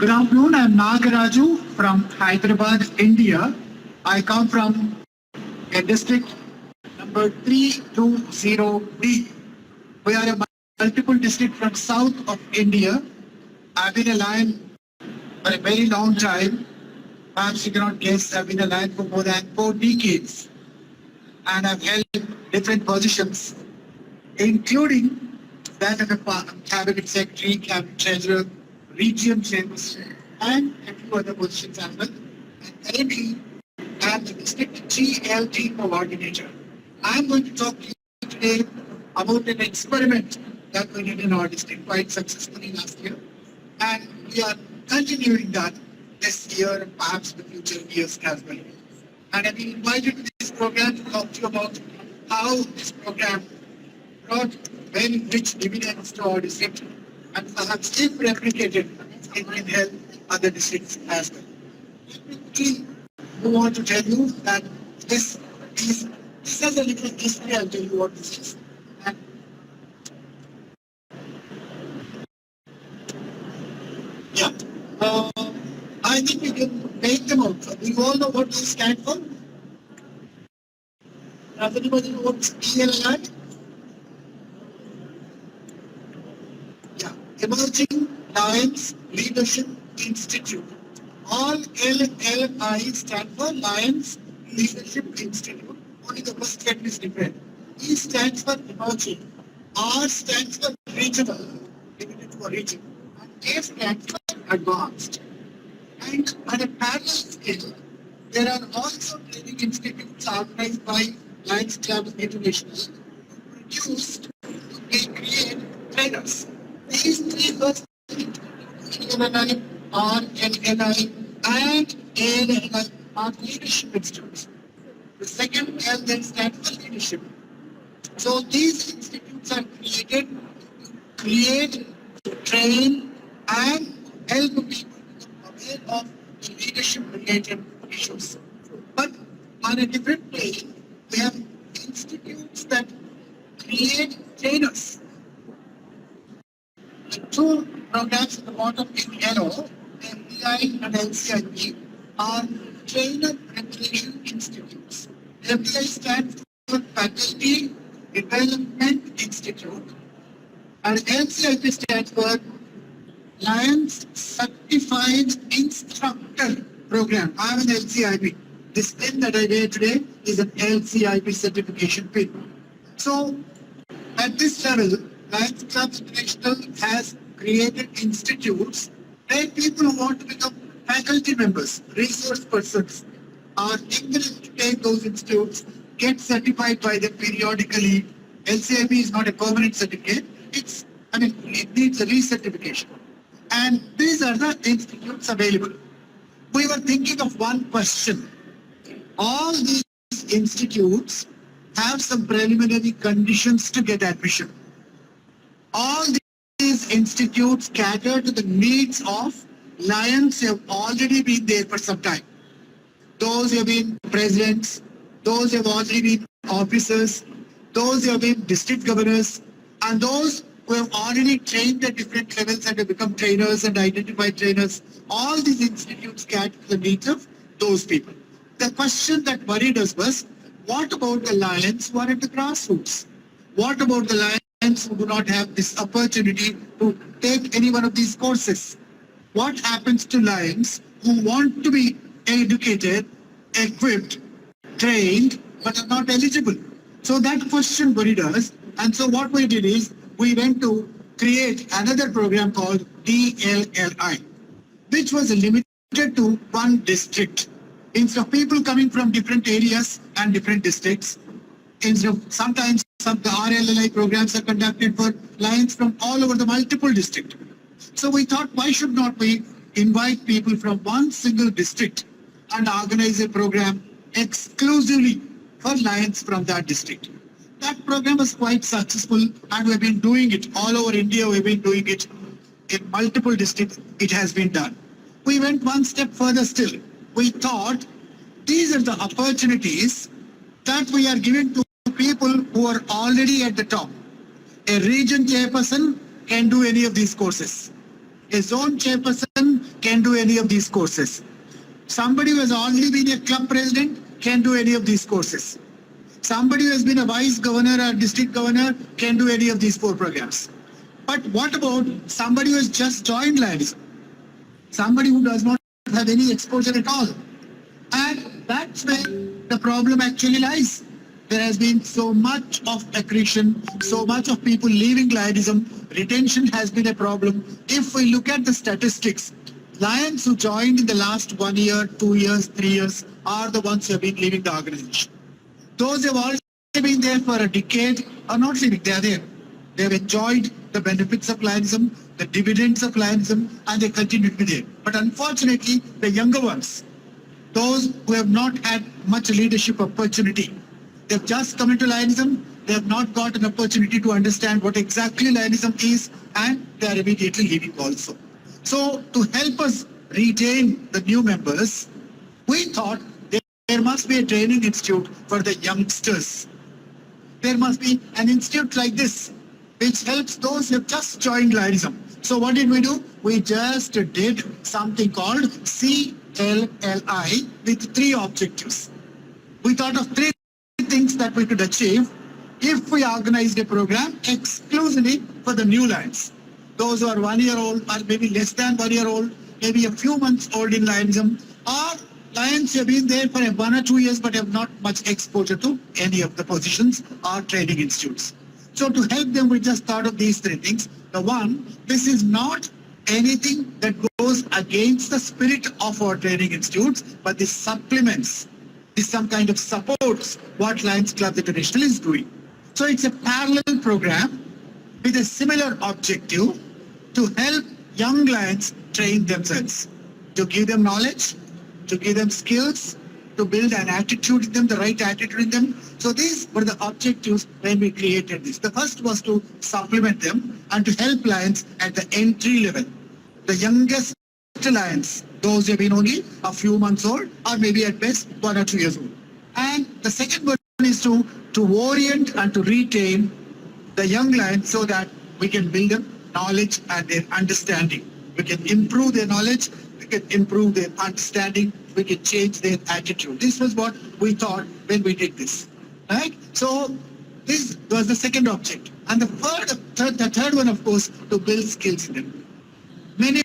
Good afternoon, I'm nagaRAJU from Hyderabad, India. I come from a district number 320B. We are a multiple district from south of India. I've been a lion for a very long time. Perhaps you cannot guess, I've been a lion for more than 4 decades. And I've held different positions, including that of a cabinet secretary, cabinet treasurer, region chairs, and a few other positions as well. And currently, I'm the district CLLI coordinator. I'm going to talk to you today about an experiment that we did in our district quite successfully last year. And we are continuing that this year and perhaps the future years as well. And I've been invited to this program to talk to you about how this program brought very rich dividends to our district, and perhaps if replicated, it can help other districts as well. We want to tell you that this is a little history. I'll tell you what this is. And yeah, I think we can make them out. We all know what these stand for. Does anybody know what CLLI? Yeah, Emerging Lions Leadership Institute. All LLI stand for Lions Leadership Institute. Only the first letter is different. E stands for emerging. R stands for regional, limited to a region. And A stands for advanced. And on a parallel scale, there are also training institutes organized by Lions Clubs International produced to create trainers. These three first CLLI, RLLI, and ALLI are leadership institutes. The second L then stands for leadership. So these institutes are created to create, train, and help people aware of the leadership-related issues. But on a different plane, we have institutes that create trainers. The two programs at the bottom in yellow, FDI and LCIP, are Trainer Preparation Institutes. FDI stands for Faculty Development Institute, and LCIP stands for Lions Certified Instructor Program. I am an LCIP. This pin that I wear today is an LCIP certification pin. So, at this level, Lions Clubs International has created institutes where people who want to become faculty members, resource persons, are encouraged to take those institutes, get certified by them periodically. LCIP is not a permanent certificate. It needs a recertification. And these are the institutes available. We were thinking of one question. All these institutes have some preliminary conditions to get admission. All these institutes cater to the needs of lions who have already been there for some time. Those who have been presidents, those who have already been officers, those who have been district governors, and those who have already trained at different levels and have become trainers and identified trainers. All these institutes cater to the needs of those people. The question that worried us was, what about the lions who are at the grassroots? What about the lions who do not have this opportunity to take any one of these courses? What happens to lions who want to be educated, equipped, trained, but are not eligible? So that question worried us. And so what we did is, we went to create another program called DLLI, which was limited to one district. Instead of people coming from different areas and different districts, instead of sometimes some of the RLLI programs are conducted for lions from all over the multiple district. So we thought, why should not we invite people from one single district and organize a program exclusively for lions from that district? That program was quite successful, and we've been doing it all over India. We've been doing it in multiple districts. It has been done. We went one step further still. We thought these are the opportunities that we are giving to people who are already at the top. A region chairperson can do any of these courses. A zone chairperson can do any of these courses. Somebody who has already been a club president can do any of these courses. Somebody who has been a vice governor or district governor can do any of these 4 programs. But what about somebody who has just joined Lions? Somebody who does not have any exposure at all. And that's where the problem actually lies. There has been so much of accretion, so much of people leaving Lionism. Retention has been a problem. If we look at the statistics, Lions who joined in the last 1 year, 2 years, 3 years are the ones who have been leaving the organization. Those who have already been there for a decade are not leaving, they are there. They have enjoyed the benefits of Lionism, the dividends of Lionism, and they continue to be there. But unfortunately, the younger ones, those who have not had much leadership opportunity, they've just come into Lionism, they have not got an opportunity to understand what exactly Lionism is, and they are immediately leaving also. So to help us retain the new members, we thought there must be a training institute for the youngsters. There must be an institute like this, which helps those who have just joined Lionism. So what did we do? We just did something called CLLI with 3 objectives. We thought of 3 things that we could achieve if we organized a program exclusively for the new Lions. Those who are 1 year old or maybe less than 1 year old, maybe a few months old in Lionism, or Lions have been there for 1 or 2 years but have not much exposure to any of the positions or training institutes. So to help them, we just thought of these 3 things. The one, this is not anything that goes against the spirit of our training institutes, but this supplements, this some kind of supports what Lions Club International is doing. So it's a parallel program with a similar objective to help young Lions train themselves, to give them knowledge, to give them skills, to build an attitude in them, the right attitude in them. So these were the objectives when we created this. The first was to supplement them and to help Lions at the entry level. The youngest Lions, those who have been only a few months old or maybe at best 1 or 2 years old. And the second one is to orient and to retain the young Lions so that we can build them knowledge and their understanding. We can improve their knowledge, we can improve their understanding, we can change their attitude. This was what we thought when we did this, right? So this was the second object. And the third one, of course, to build skills in them. Many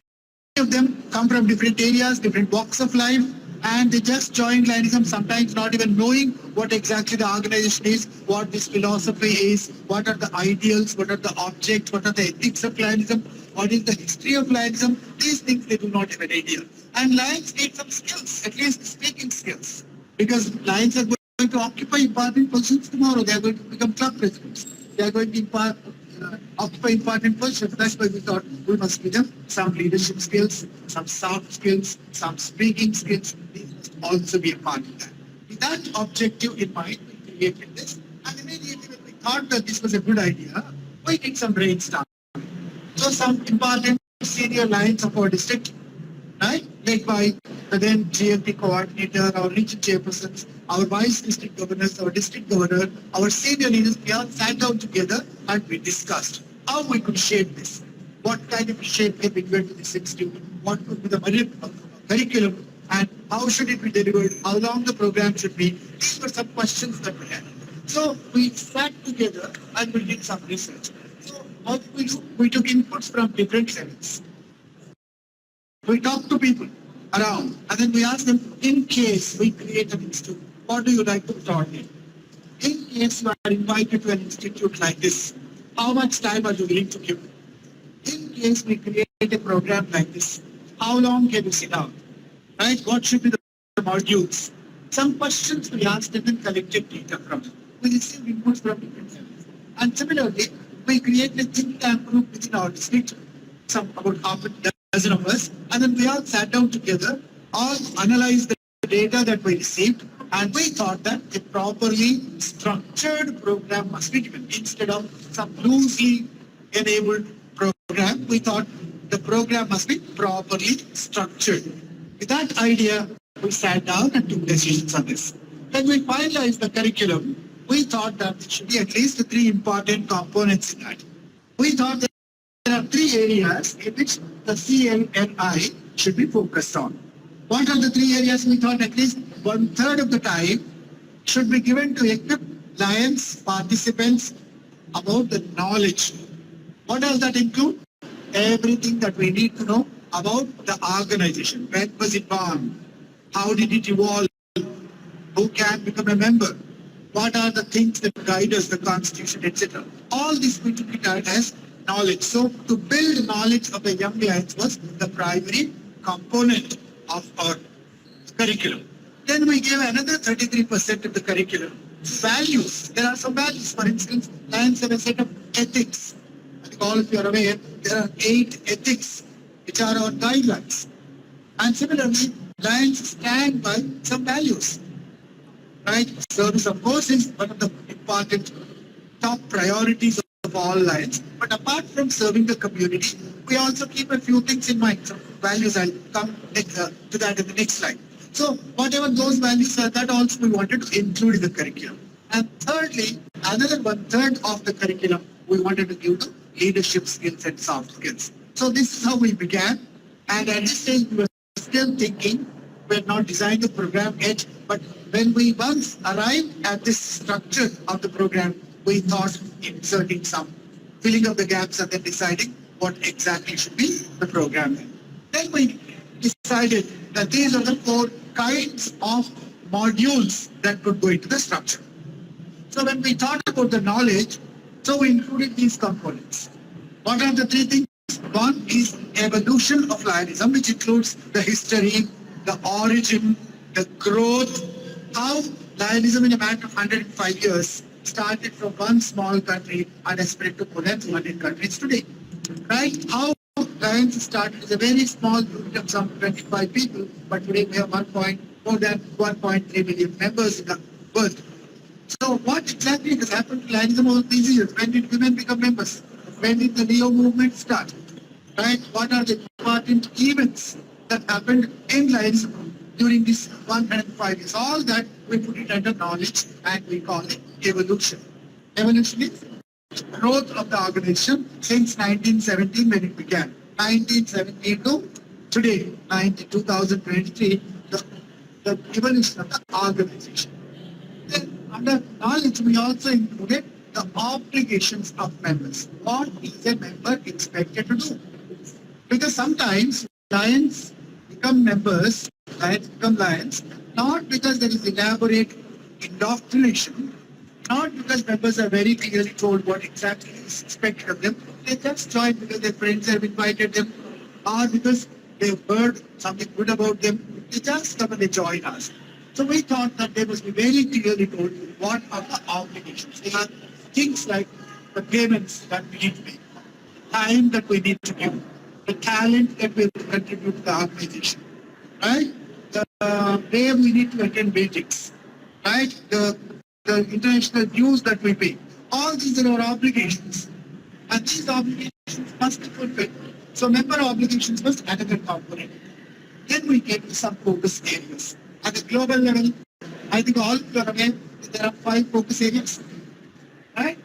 of them come from different areas, different walks of life, and they just joined Lionism, sometimes not even knowing what exactly the organization is, what this philosophy is, what are the ideals, what are the objects, what are the ethics of Lionism, what is the history of Lionism. These things they do not have an idea. And Lions need some skills, at least speaking skills, because Lions are going to occupy important positions tomorrow. They are going to become club presidents. They are going to occupy important positions. That's why we thought we must give them some leadership skills, some soft skills, some speaking skills. These must also be a part of that. With that objective in mind, we created this. And immediately when we thought that this was a good idea, we did some brainstorming. So some important senior Lions of our district, right, led by the then GLP coordinator, our region chairpersons, our vice district governors, our district governor, our senior leaders, we all sat down together and we discussed how we could shape this. What kind of shape can we give to this institute? What could be the curriculum? And how should it be delivered? How long the program should be? These were some questions that we had. So we sat together and we did some research. So what we do? We took inputs from different levels. We talked to people around and then we asked them, in case we create an institute, what do you like to start in? In case you are invited to an institute like this, how much time are you willing to give? In case we create a program like this, how long can you sit down? Right? What should be the modules? Some questions we asked and then collected data from them. We received inputs from different levels. And similarly, we created a think tank group within our district, about half a dozen of us, and then we all sat down together, all analyzed the data that we received, and we thought that a properly structured program must be given. Instead of some loosely enabled program, we thought the program must be properly structured. With that idea, we sat down and took decisions on this. When we finalized the curriculum, we thought that there should be at least 3 important components in that. We thought that are three areas in which the CLLI should be focused on. What are the three areas? We thought at least 1/3 of the time should be given to equip Lions participants about the knowledge. What does that include? Everything that we need to know about the organization. When was it born? How did it evolve? Who can become a member? What are the things that guide us, the constitution, etc. All this going to be done as knowledge. So to build knowledge of the young lions was the primary component of our curriculum. Then we gave another 33% of the curriculum. Values. There are some values. For instance, lions have a set of ethics. I think all of you are aware, there are 8 ethics which are our guidelines. And similarly, lions stand by some values. Right? Service, of course, is one of the important top priorities of all lions. But apart from serving the community, we also keep a few things in mind. So values, I'll come to that in the next slide. So whatever those values are, that also we wanted to include in the curriculum. And thirdly, another 1/3 of the curriculum we wanted to give to leadership skills and soft skills. So this is how we began. And at this stage, we were still thinking. We had not designed the program yet, but when we once arrived at this structure of the program, we thought inserting some, filling up the gaps and then deciding what exactly should be the program. Then we decided that these are the 4 kinds of modules that could go into the structure. So when we thought about the knowledge, so we included these components. What are the 3 things? One is evolution of lionism, which includes the history, the origin, the growth, how lionism in a matter of 105 years started from one small country and has spread to more than 200 countries today. Right? How lions started as a very small group of some 25 people, but today we have more than 1.3 million members in the world. So what exactly has happened to lionism all these years? When did women become members? When did the Neo movement start? Right? What are the important events that happened in lionism during this 105 years? All that we put it under knowledge and we call it evolution. Evolution is growth of the organization since 1917 when it began. 1917 to today, 2023, the evolution of the organization. Then under knowledge, we also included the obligations of members. What is a member expected to do? Because sometimes lions become members, lions become lions, not because there is elaborate indoctrination, not because members are very clearly told what exactly is expected of them. They just join because their friends have invited them, or because they've heard something good about them. They just come and they join us. So we thought that they must be very clearly told what are the obligations. They are things like the payments that we need to make, time that we need to give, the talent that we have to contribute to the organization, right? The way we need to attend meetings, right? The international dues that we pay. All these are our obligations. And these obligations must be fulfilled. So member obligations was another component. Then we get to some focus areas. At the global level, I think all of you are aware that there are 5 focus areas, right?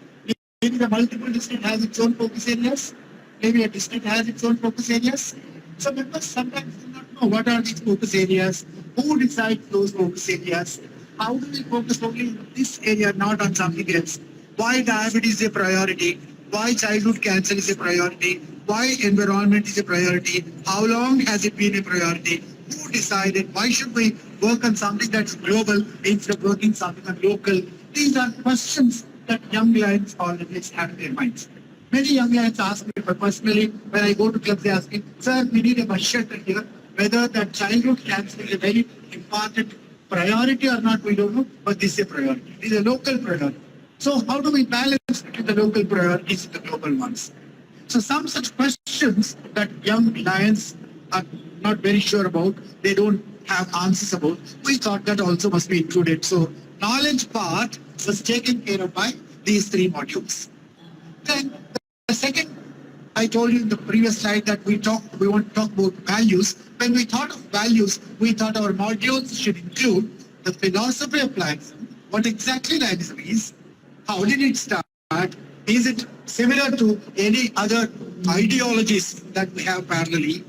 Maybe the multiple district has its own focus areas. Maybe a district has its own focus areas. So members sometimes do not know what are these focus areas, who decides those focus areas, how do we focus only on this area, not on something else? Why diabetes is a priority? Why childhood cancer is a priority? Why environment is a priority? How long has it been a priority? Who decided? Why should we work on something that's global instead of working something on local? These are questions that young lions always have in their minds. Many young lions ask me, but personally, when I go to clubs, they ask me, sir, we need a bus shelter here. Whether that childhood cancer is a very important priority or not, we don't know, but this is a priority. This is a local priority. So how do we balance between the local priorities and the global ones? So some such questions that young lions are not very sure about, they don't have answers about, we thought that also must be included. So knowledge part was taken care of by these 3 modules. Then the second, I told you in the previous slide that we want to talk about values. When we thought of values, we thought our modules should include the philosophy of lionism, what exactly lionism is, how did it start, is it similar to any other ideologies that we have parallelly.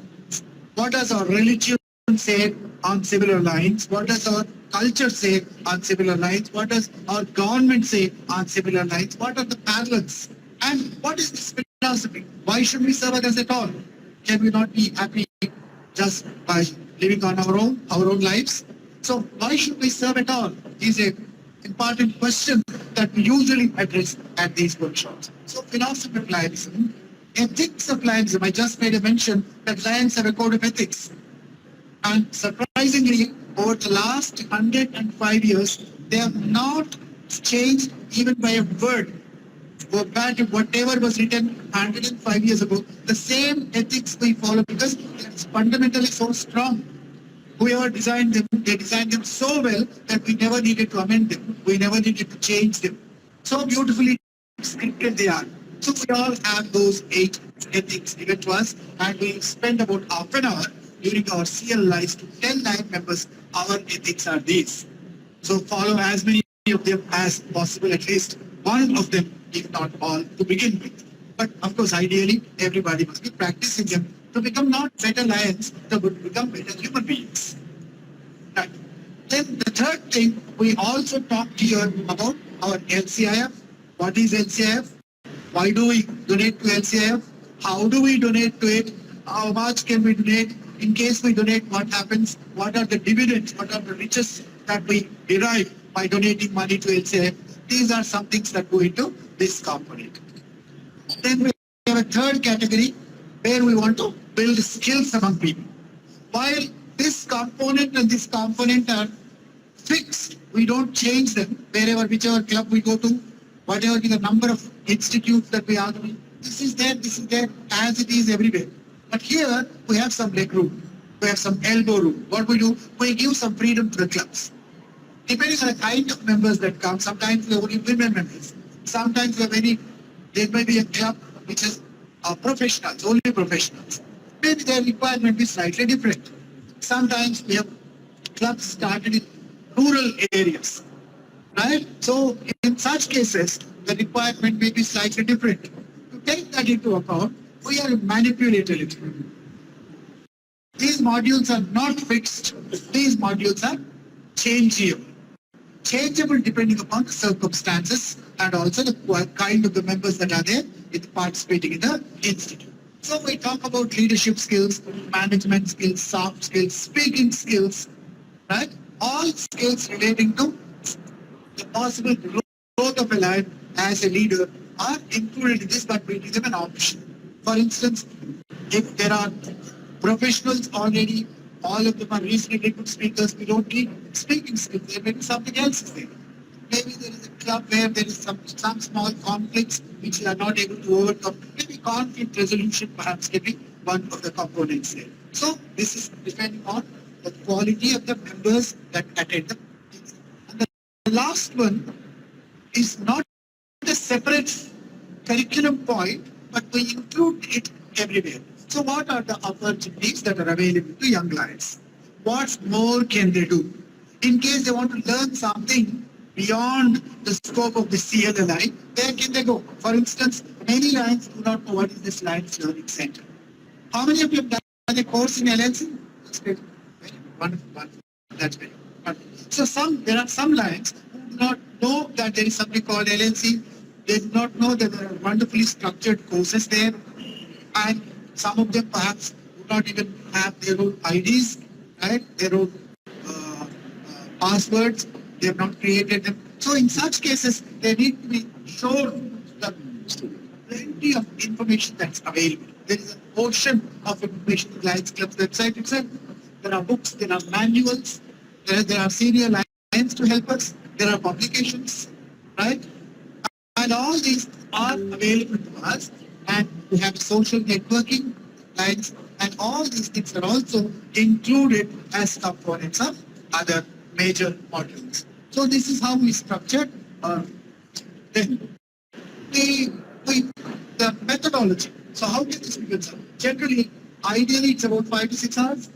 What does our religion say on similar lines? What does our culture say on similar lines? What does our government say on similar lines? What are the parallels? And what is this philosophy? Why should we serve others at all? Can we not be happy just by living on our own lives? So why should we serve at all? Is a important question that we usually address at these workshops. So philosophy of lionism, ethics of lionism. I just made a mention that lions have a code of ethics. And surprisingly, over the last 105 years, they have not changed even by a word. Go back to whatever was written 105 years ago, the same ethics we follow because it's fundamentally so strong. Whoever designed them, they designed them so well that we never needed to amend them. We never needed to change them. So beautifully scripted they are. So we all have those 8 ethics given to us, and we spend about half an hour during our CLLIs to tell line members our ethics are these. So follow as many of them as possible, at least one of them, if not all, to begin with. But of course, ideally, everybody must be practicing them to become not better lions, but become better human beings. Right. Then the third thing, we also talked here about our LCIF. What is LCIF? Why do we donate to LCIF? How do we donate to it? How much can we donate? In case we donate, what happens? What are the dividends? What are the riches that we derive by donating money to LCIF? These are some things that go into this component. Then we have a third category where we want to build skills among people. While this component and this component are fixed, we don't change them wherever, whichever club we go to, whatever be the number of institutes that we are doing. This is there as it is everywhere. But here we have some leg room, we have some elbow room. What we do, we give some freedom to the clubs. Depending on the kind of members that come, sometimes we have only women members. Sometimes there may be a club which is professionals, only professionals. Maybe their requirement is slightly different. Sometimes we have clubs started in rural areas, right? So in such cases, the requirement may be slightly different. To take that into account, we are manipulating it. These modules are not fixed. These modules are changeable. Changeable depending upon the circumstances and also the kind of the members that are there participating in the institute. So we talk about leadership skills, management skills, soft skills, speaking skills, right? All skills relating to the possible growth of a life as a leader are included in this, but we give them an option. For instance, if there are professionals already, all of them are reasonably good speakers, we don't need speaking skills, there may be something else there. Maybe there is a club where there is some small conflicts which we are not able to overcome. Maybe conflict resolution perhaps can be one of the components there. So this is depending on the quality of the members that attend the meetings. And the last one is not a separate curriculum point, but we include it everywhere. So what are the opportunities that are available to young lions? What more can they do? In case they want to learn something beyond the scope of the CLLI, where can they go? For instance, many lions do not know what is this Lions Learning Center. How many of you have done a course in LLC? That's great. Very wonderful. That's very wonderful. So there are some lions who do not know that there is something called LLC. They do not know that there are wonderfully structured courses there. And some of them perhaps do not even have their own IDs, right? Their own passwords. They have not created them. So in such cases, they need to be shown the plenty of information that's available. There is an ocean of information on the Lions Club's website itself. There are books, there are manuals, there are senior lions to help us, there are publications, right? And all these are available to us, and we have social networking lines, and all these things are also included as components of other major modules. So this is how we structured then the methodology. So how can this be done? Generally, ideally, it's about 5 to 6 hours.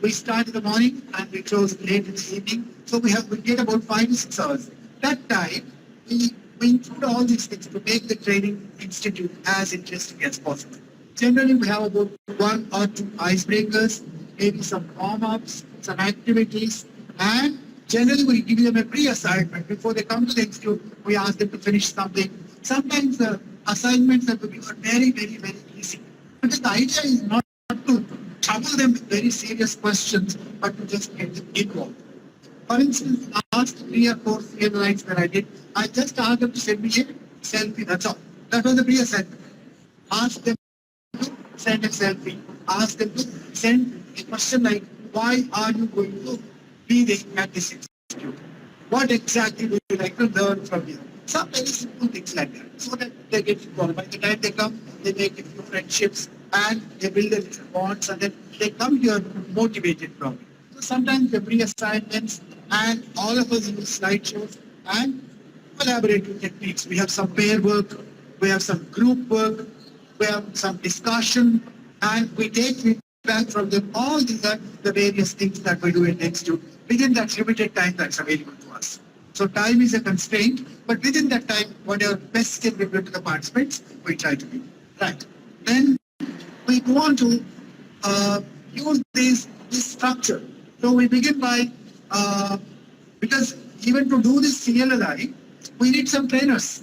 We start in the morning and we close late in the evening. So we get about 5 to 6 hours. That time, we we include all these things to make the training institute as interesting as possible. Generally, we have about 1 or 2 icebreakers, maybe some warm-ups, some activities, and generally we give them a pre-assignment. Before they come to the institute, we ask them to finish something. Sometimes the assignments that we give are very, very, very easy. Because the idea is not to trouble them with very serious questions, but to just get them involved. For instance, last 3 or 4 CLLIs that I did, I just asked them to send me a selfie, that's all. That was the pre-assignment. Ask them to send a selfie. Ask them to send a question like, why are you going to be there at this institute? What exactly would you like to learn from here? Some very simple things like that, so that they get involved. By the time they come, they make a few friendships and they build a little bonds, and then they come here motivated from it. So sometimes the pre-assignments and all of us use slideshows and collaborative techniques. We have some pair work, we have some group work, we have some discussion, and we take feedback from them. All these are the various things that we do in the institute within that limited time that's available to us. So time is a constraint, but within that time, whatever best can be given to the participants, we try to do. Right. Then we go on to use this structure. So we begin by, because even to do this CLLI, we need some trainers.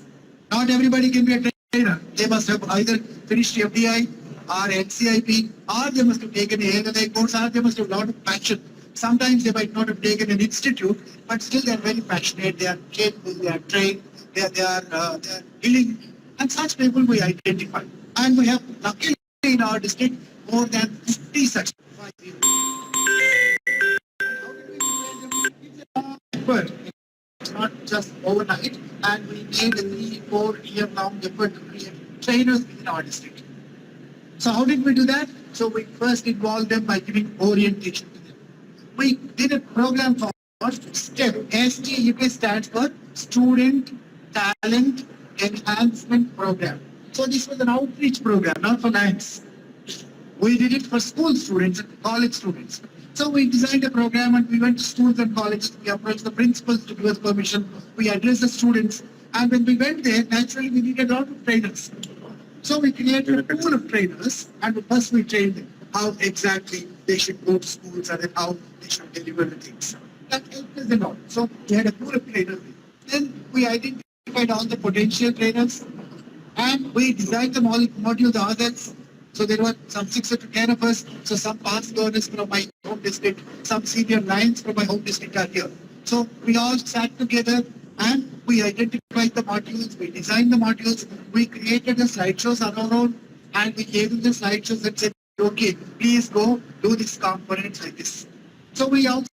Not everybody can be a trainer. They must have either finished FDI or NCIP, or they must have taken a ALLI course, or they must have a lot of passion. Sometimes they might not have taken an institute, but still they are very passionate, they are capable, they are trained, they are willing, and such people we identify. And we have, luckily in our district, more than 50 such. But it's not just overnight, and we made a 3-4 year long effort to create trainers in our district. So how did we do that? So we first involved them by giving orientation to them. We did a program called STEP. STEP stands for Student Talent Enhancement Program. So this was an outreach program, not for Lions. We did it for school students and college students. So we designed a program and we went to schools and colleges. We approached the principals to give us permission. We addressed the students. And when we went there, naturally we needed a lot of trainers. So we created a pool of trainers, and first we trained them how exactly they should go to schools and then how they should deliver the things. That helped us a lot. So we had a pool of trainers. Then we identified all the potential trainers, and we designed the modules ourselves. So there were some 6 to 10 of us. So some past learners from my home district, some senior Lions from my home district are here. So we all sat together and we identified the modules, we designed the modules, we created the slideshows on our own, and we gave them the slideshows and said, okay, please go do this component like this. So we also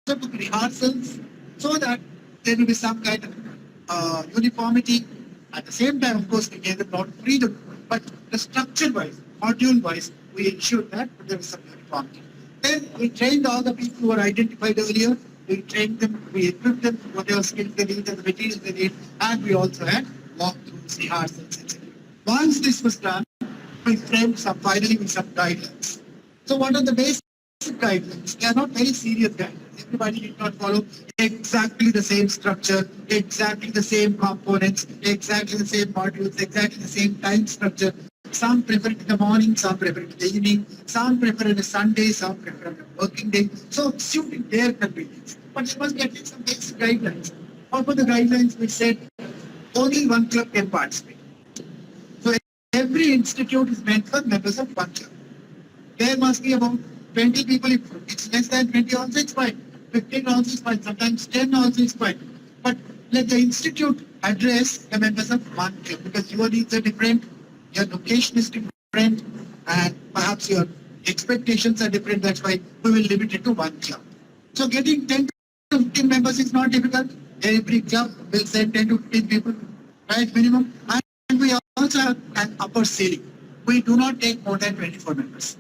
took rehearsals so that there will be some kind of uniformity. At the same time, of course, we gave them a lot of freedom, but the structure-wise, module-wise, we ensured that there was some uniformity. Then we trained all the people who were identified earlier. We trained them, we equipped them with whatever skills they need and the materials they need, and we also had walkthroughs, rehearsals, etc. Once this was done, we framed finally with some guidelines. So what are the basic guidelines? They are not very serious guidelines. Everybody did not follow exactly the same structure, exactly the same components, exactly the same modules, exactly the same time structure. Some prefer it in the morning, some prefer it in the evening, some prefer it on a Sunday, some prefer it on a working day. So suiting their convenience. But there must be at least some basic guidelines. What were the guidelines? We said only one club can participate. So every institute is meant for members of one club. There must be about 20 people. If it's less than 20 also it's fine. 15 also is fine. Sometimes 10 also is fine. But let the institute address the members of one club, because your needs are different, your location is different, and perhaps your expectations are different. That's why we will limit it to one club. So getting 10 to 15 members is not difficult. Every club will send 10 to 15 people, right, minimum. And we also have an upper ceiling. We do not take more than 24 members.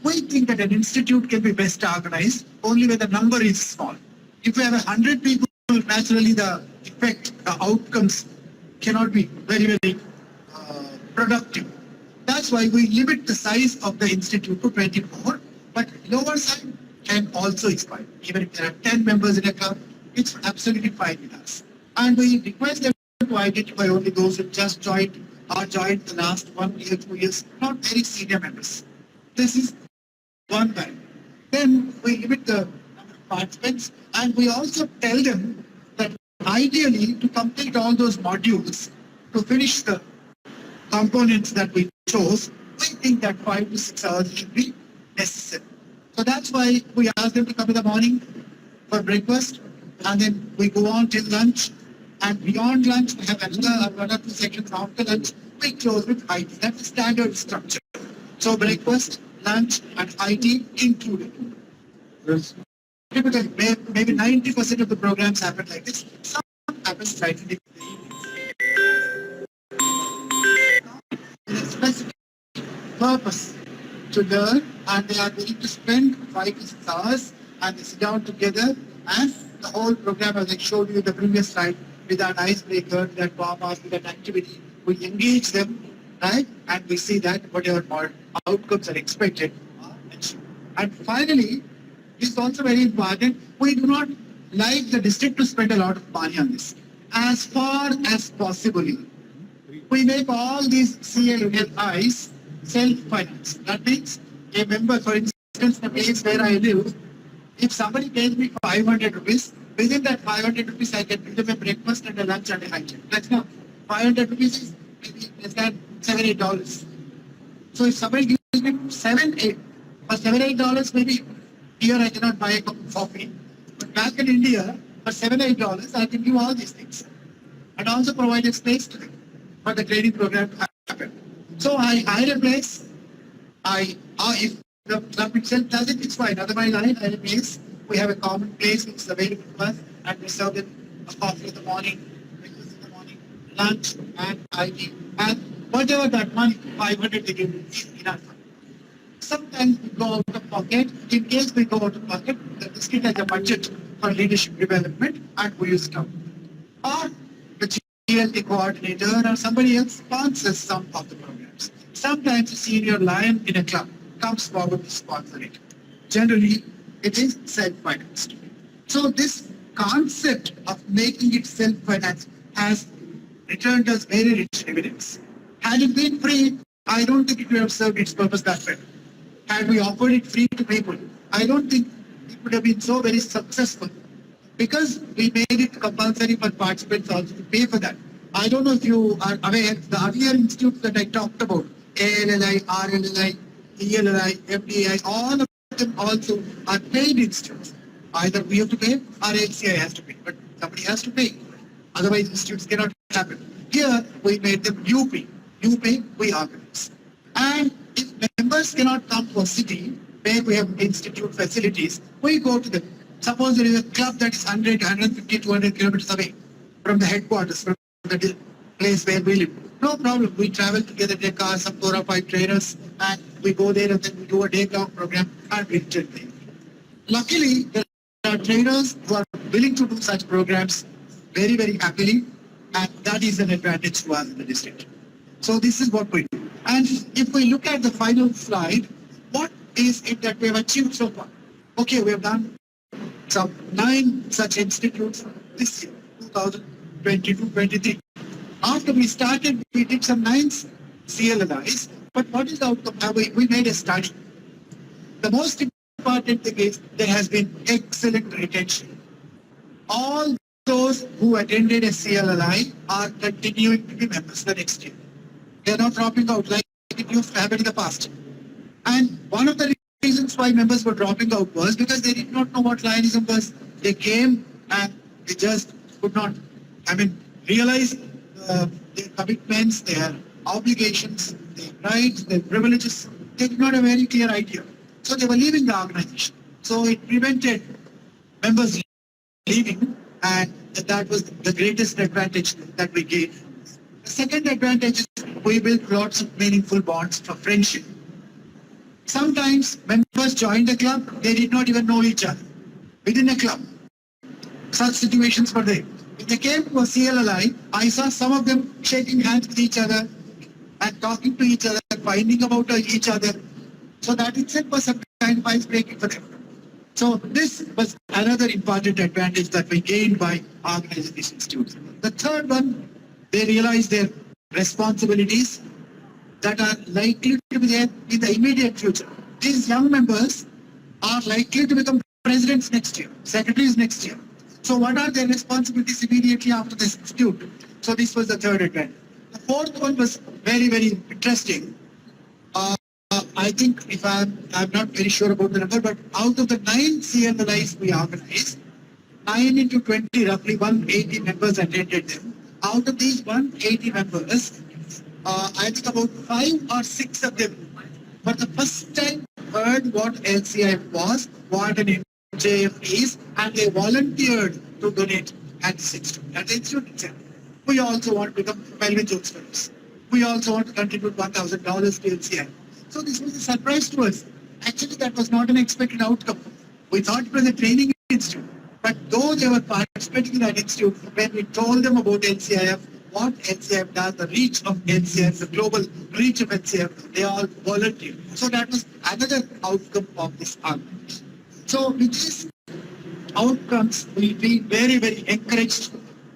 We think that an institute can be best organized only when the number is small. If we have 100 people, naturally the effect, the outcomes cannot be very, very productive. That's why we limit the size of the institute to 24, but lower side can also is fine. Even if there are 10 members in a club, it's absolutely fine with us. And we request them to to identify only those who just joined or joined the last 1 year, 2 years, not very senior members. This is one band. Then we limit the number of participants and we also tell them that ideally to complete all those modules, to finish the components that we chose, we think that 5 to 6 hours should be necessary. So that's why we ask them to come in the morning for breakfast and then we go on till lunch, and beyond lunch we have another 1 or 2 sections after lunch. We close with IT. That's the standard structure. So breakfast, lunch and IT included. Yes. Typically, maybe 90% of the programs happen like this. Some happen slightly differently. With a specific purpose to learn, and they are willing to spend 5 to 6 hours and they sit down together, and the whole program, as I showed you in the previous slide, with an icebreaker, with that warm-up, with an activity, we engage them, right? And we see that whatever more outcomes are expected are achieved. And finally, this is also very important, we do not like the district to spend a lot of money on this. As far as possible, we make all these CLLIs self-financed. That means a member, for instance, the place where I live, if somebody pays me 500 rupees, within that 500 rupees, I can give them a breakfast and a lunch and a night. That's not 500 rupees is maybe less than $7, $8. So if somebody gives me $7, $8, for $7, $8, maybe here I cannot buy a cup of coffee. But back in India, for $7, $8, I can give all these things and also provide a space to them for the training program to happen. So I hire a place. If the club itself does it, it's fine. Otherwise, I hire a place. We have a common place which is available to us, and we serve them a coffee in the morning, breakfast in the morning, lunch, and IT. And whatever that money, 500 they give is enough. Sometimes we go out of pocket. In case we go out of pocket, the district has a budget for leadership development, and we use it out. Or the GLT coordinator or somebody else sponsors some of the programs. Sometimes a senior lion in a club comes forward to sponsor it. Generally, it is self-financed. So this concept of making it self-financed has returned us very rich evidence. Had it been free, I don't think it would have served its purpose that well. Had we offered it free to people, I don't think it would have been so very successful. Because we made it compulsory for participants also to pay for that. I don't know if you are aware, the earlier institutes that I talked about, CLLI, RLLI, CLLI, FDI, all of them also are paid institutes. Either we have to pay or LCI has to pay, but somebody has to pay. Otherwise, institutes cannot happen. Here, we made them you pay. You pay, we organize. And if members cannot come to a city where we have institute facilities, we go to them. Suppose there is a club that is 100, 150, 200 kilometers away from the headquarters, from the place where we live. No problem. We travel together in a car, some 4 or 5 trainers, and we go there and then we do a day-long program and we return there. Luckily, there are trainers who are willing to do such programs very, very happily, and that is an advantage to us in the district. So this is what we do. And if we look at the final slide, what is it that we have achieved so far? Okay, we have done some 9 such institutes this year, 2022-23. After we started, we did some 9 CLLIs, but what is the outcome? We made a study. The most important thing is there has been excellent retention. All those who attended a CLLI are continuing to be members the next year. They are not dropping out like it used to happen in the past. And one of the reasons why members were dropping out was because they did not know what Lionism was. They came and they just could not, realize their commitments, their obligations, their rights, their privileges. They did not have a very clear idea. So they were leaving the organization. So it prevented members leaving, and that was the greatest advantage that we gained. The second advantage is we built lots of meaningful bonds for friendship. Sometimes members joined the club, they did not even know each other within a club. Such situations were there. When they came to a CLLI, I saw some of them shaking hands with each other and talking to each other, finding about each other. So that itself was some kind of icebreaking for them. So this was another important advantage that we gained by organizing these institutes. The third one They realize their responsibilities that are likely to be there in the immediate future. These young members are likely to become presidents next year, secretaries next year. So what are their responsibilities immediately after this institute? So this was the third event. The fourth one was very, very interesting. I think if I'm not very sure about the number, but out of the 9 CLLIs we organized, 9 into 20, roughly 180 members attended them. Out of these 180 members, I think about 5 or 6 of them for the first time heard what LCIF was, what an MJF is, and they volunteered to donate at this institute. At the institute itself. We also want to become Melvin Jones Fellows. We also want to contribute $1,000 to LCIF. So this was a surprise to us. Actually, that was not an expected outcome. We thought it was a training institute. But though they were participating in that institute, when we told them about LCIF, what LCIF does, the reach of LCIF, the global reach of LCIF, they all volunteered. So that was another outcome of this argument. So with these outcomes, we feel very, very encouraged,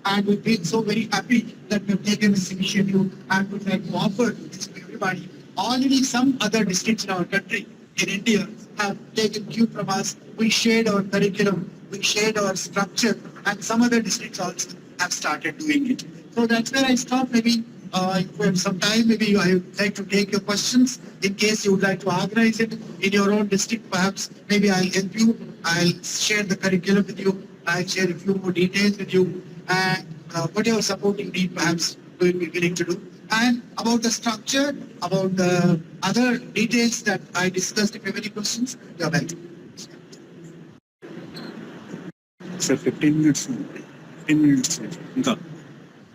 and we feel so very happy that we have taken this initiative and would like to offer this to everybody. Already some other districts in our country, in India, have taken cue from us. We shared our curriculum, we shared our structure, and some other districts also have started doing it. So that's where I stop. Maybe if we have some time, maybe I would like to take your questions in case you would like to organize it in your own district. Perhaps maybe I'll help you. I'll share the curriculum with you. I'll share a few more details with you, and whatever support you need, perhaps we'll be willing to do. And about the structure, about the other details that I discussed, if you have any questions, you're welcome. Sir, 15 minutes. 15 minutes. Go.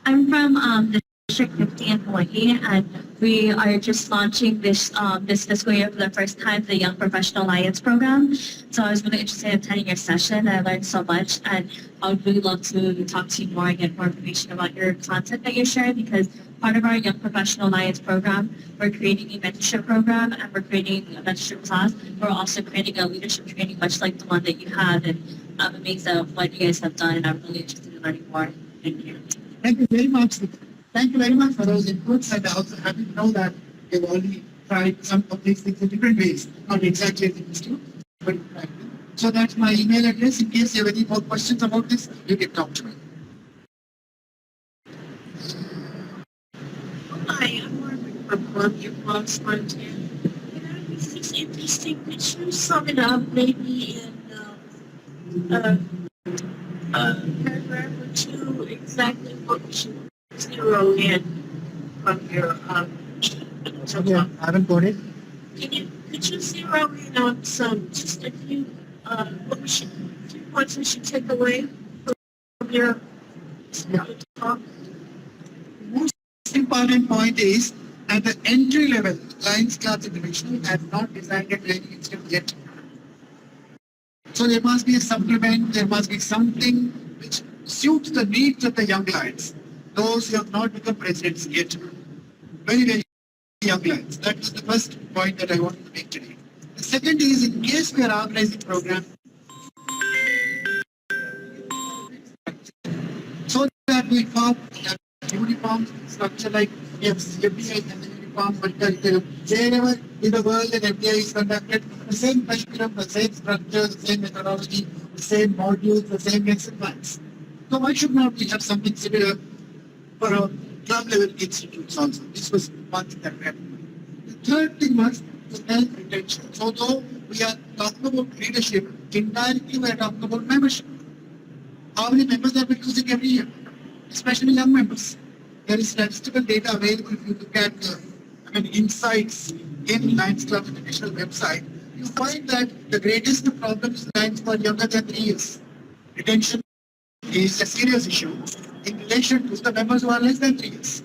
I'm from District 50 in Hawaii, and we are just launching this this fiscal year for the first time the Young Professional Alliance program. So I was really interested in attending your session. I learned so much, and I would really love to talk to you more and get more information about your content that you're sharing, because part of our Young Professional Alliance program, we're creating a mentorship program, and we're creating a mentorship class. We're also creating a leadership training, much like the one that you have, and I'm amazed at what you guys have done, and I'm really interested in learning more. Thank you. Thank you very much. Thank you very much for those inputs, and I'm also happy to know that you've already tried some of these things in different ways, not exactly as it used to, but practically. So that's my email address. In case you have any more questions about this, you can talk to me. Hi, I'm Margaret from Columbia, Bronx, Montana. This is interesting. Could you sum it up maybe in a paragraph or two exactly what we should zero in from your Okay, I haven't got it. could you zero in on just a few what we should, few points we should take away from your talk? Most important point is at the entry level, Lions Clubs International has not designed a training institute yet. So there must be a supplement, there must be something which suits the needs of the young Lions. Those who have not become presidents yet. Very, very young Lions. That was the first point that I wanted to make today. The second is, in case we are organizing program, so that we form a uniform structure like FBI and the uniform curriculum. Wherever in the world an FBI is conducted, the same curriculum, the same structure, the same methodology, the same modules, the same lesson plans. So why should not we have something similar for our club level institutes also? This was one thing that we had. The third thing was to help retention. So though we are talking about leadership, indirectly we are talking about membership. How many members are we losing every year? Especially young members. There is statistical data available if you look at insights in Lions Club International website. You find that the greatest problem is Lions for younger than 3 years. Retention is a serious issue in relation to the members who are less than 3 years.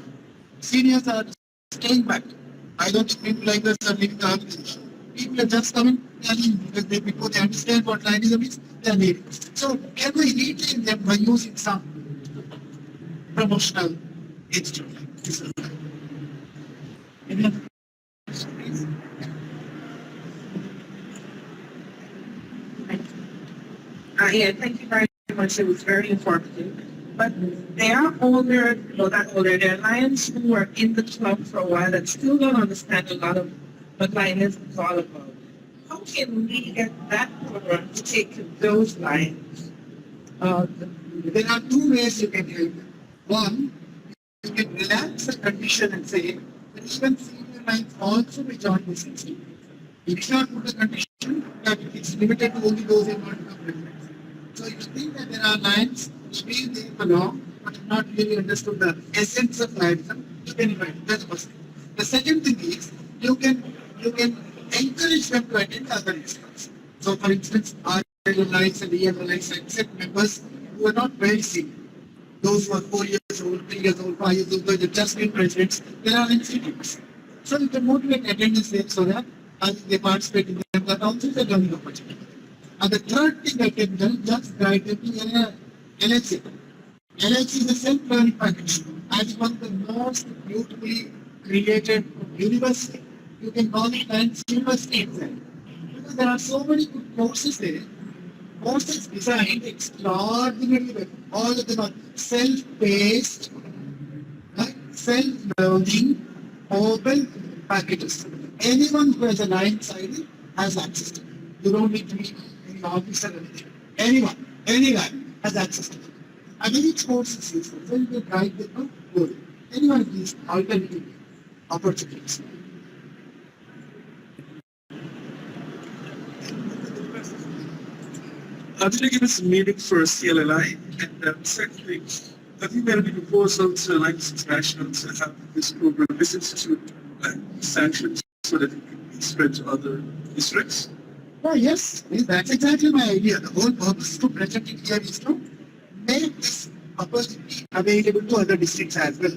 Seniors are staying back. I don't think people like us are leaving the organization. People are just coming, they are leaving because before they understand what Lionism is, they are leaving. So can we retain them by using some promotional institute like this? Any other questions, please? Yeah, thank you very much. It was very informative. but they are older, well, not older, they're lions who were in the club for a while and still don't understand a lot of what lionism is all about. How can we get that program to take to those lions? There are two ways you can help them. One, you can relax the condition and say that even senior lions also may join this institute. You cannot put a condition that it's limited to only those who want to come reference. So you think that there are lions which may they belong but have not really understood the essence of lionism, you can invite them. That's the first thing. The second thing is you can encourage them to attend other instances. So for instance, RLLIs and ELLIs accept members who are not very senior. Those who are 4 years old, 3 years old, 5 years old, they've just been presidents, there are institutes. So you can motivate attendance there so that they participate in them, but also the learning opportunity. And the third thing I can do, just guide them to LLC. LLC is a self-learning package. And it's one of the most beautifully created university. You can call it Lions University itself. Because there are so many good courses there. Courses designed extraordinarily well. All of them are self-paced, right? Self-learning, open packages. Anyone who has a Lions ID has access to it. You don't need to be any officer or anything. Anyone has access to it. And each course is useful. So you can guide them to good. Anyone of these alternative opportunities. Did you give us a meeting for CLLI? And secondly, have you made any proposal to Lions International to have this program, this institute, sanctioned so that it can be spread to other districts? Oh, yes, that's exactly my idea. The whole purpose to present it here is to make this opportunity available to other districts as well.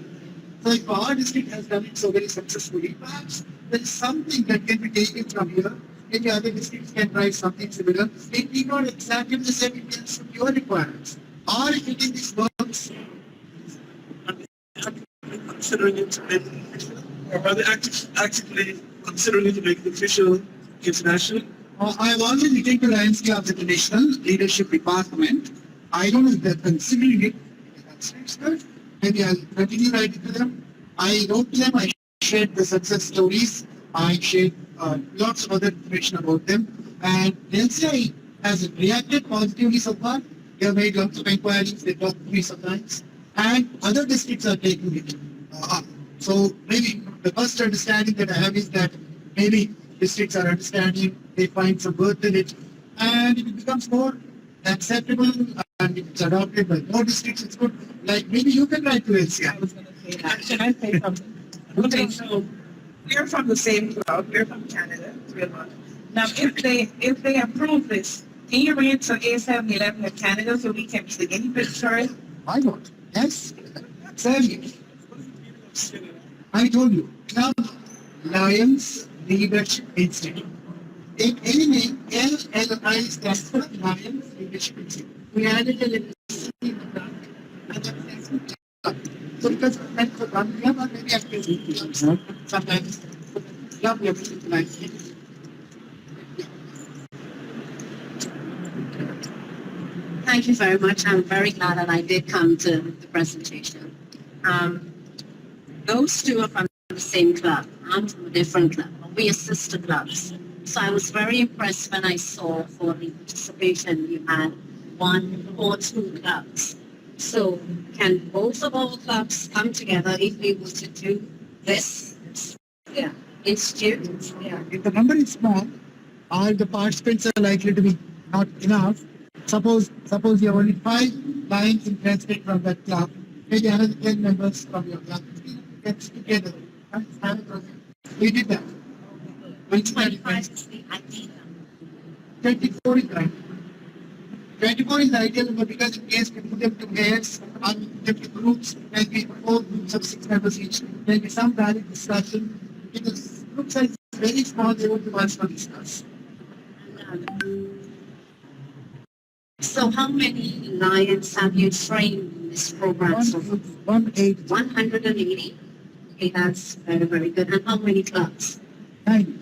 So if our district has done it so very successfully, perhaps there is something that can be taken from here. Maybe other districts can try something similar. It need not exactly the same in terms of your requirements. Or if it in this works, Considering it to make it official? Or are they actively considering it to make it official internationally? I have already written to Lions Clubs International Leadership Department. I don't know if they're considering it. Maybe I'll continue writing to them. I wrote to them, I shared the success stories, I shared lots of other information about them. And LCI has reacted positively so far. They have made lots of inquiries, they talk to me sometimes. And other districts are taking it up. So maybe the first understanding that I have is that maybe districts are understanding, they find some worth in it, and if it becomes more acceptable and if it's adopted by more districts, it's good. Like maybe you can write to LCI. I was going to say that. Should I say something? Okay, so we're from the same club. We're from Canada. Now, if they approve this, can you bring it to A711 of Canada so we can be the guinea pig for it? Why not? Yes, certainly. I told you, Club Lions Leadership Institute. In any name, LLI stands for Lions Leadership Institute. We added a little C in the front, and that is club. So because of that, for one club, or maybe activity clubs, sometimes club level utilization. Thank you very much. I'm very glad that I did come to the presentation. Those two are from the same club. I'm from a different club. We are sister clubs. So I was very impressed when I saw for the participation you had 1 or 2 clubs. So can both of our clubs come together if we were to do this? Yeah, institute. Yeah. If the number is small, or the participants are likely to be not enough, suppose you have only 5 Lions interested from that club, maybe another 10 members from your club, get together. We did that. 25 is the idea. 24 is right. 24 is the ideal number because in case we put them to pairs or put them to groups, there will be 4 groups of 6 members each. There will be some valid discussion. Because group size is very small, they won't be much for discuss. So how many lions have you trained in this program so far? 180. 180. Okay, that's very, very good. And how many clubs? 9.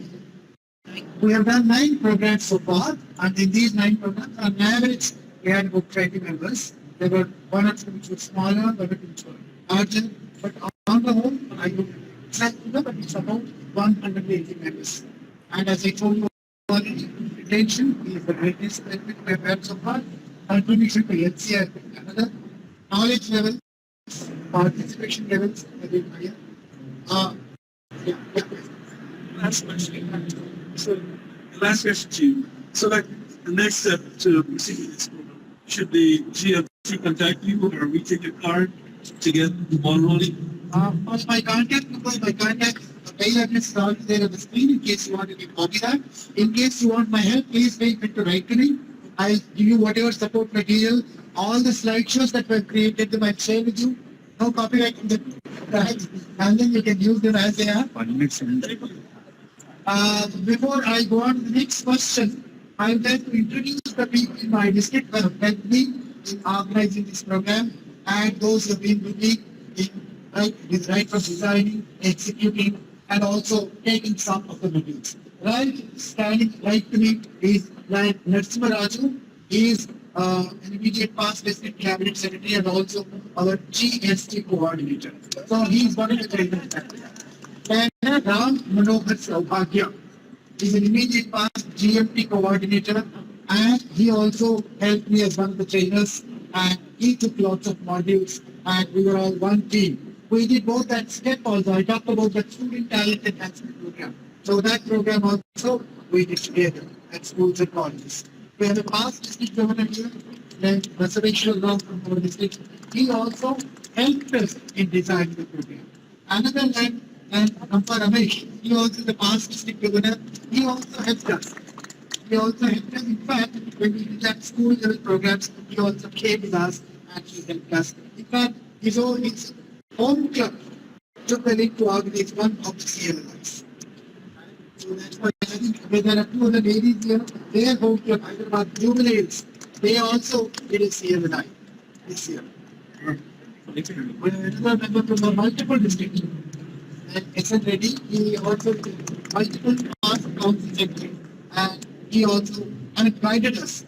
We have done 9 programs so far, and in these 9 programs, on average, we had about 20 members. There were one or two which were smaller, one or two which were larger, but on the whole, I would exactly know, but it's about 180 members. And as I told you already, retention is the greatest benefit we have had so far. Contribution to HCI, another knowledge level, participation levels, very higher. Yeah, yeah. Last question. So, the last question to you. So, like, the next step to proceed with this program, should the GFC contact you, or we take a card to get the ball rolling? On my contact number, my contact mail address is already there on the screen in case you want to copy that. In case you want my help, please feel free to write to me. I'll give you whatever support material. All the slideshows that were created, them I'll share with you. No copyright in the right, and then you can use them as they are. 1 minute. Before I go on to the next question, I would like to introduce the people in my district who have helped me in organizing this program and those who have been with me right from designing, executing, and also taking some of the meetings. Standing right to me is like nagaRAJU. He is an immediate past district cabinet secretary and also our GST coordinator. So he is one of the trainers. Then Ram Manohar Saubhagya is an immediate past GMT coordinator, and he also helped me as one of the trainers, and he took lots of modules, and we were all one team. We did both that step also. I talked about the student talent enhancement program. So that program also we did together at schools and colleges. We have a past district governor here, then Reservation Law from our district. He also helped us in designing the program. Another man, and Kampa Ramesh, he also the past district governor, he also helped us. He also helped us. In fact, when we did that school level programs, he also came with us and he helped us. In fact, his own club took the lead to organize one of the CLLIs. So that's why I think when there are two other ladies here, their home club, Hyderabad Jubilees, they also did a CLLI this year. Another member from the multiple districts. And SN Reddy, he also did multiple past council secretary, and he also guided us.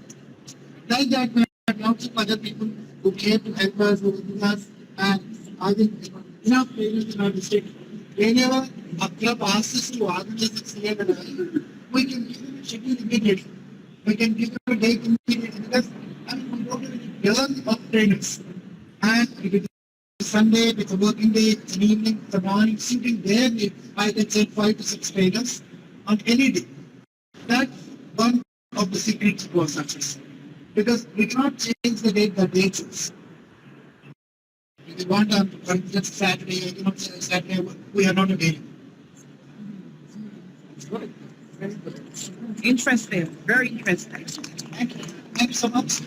Like that, we had lots of other people who came to help us, who were with us, and I think enough players in our district. Whenever a club asks us to organize the CLLI, we can give them a schedule immediately. We can give them a date immediately because we don't have any yearly of trainers. And if it is Sunday, it's a working day, it's an evening, it's a morning, suiting their need, I can send 5 to 6 trainers on any day. That's one of the secrets to our success. Because we cannot change the date that they choose. If you want on, for instance, Saturday, you know, Saturday, we are not available. Very good. Interesting. Very interesting. Thank you. Thank you so much.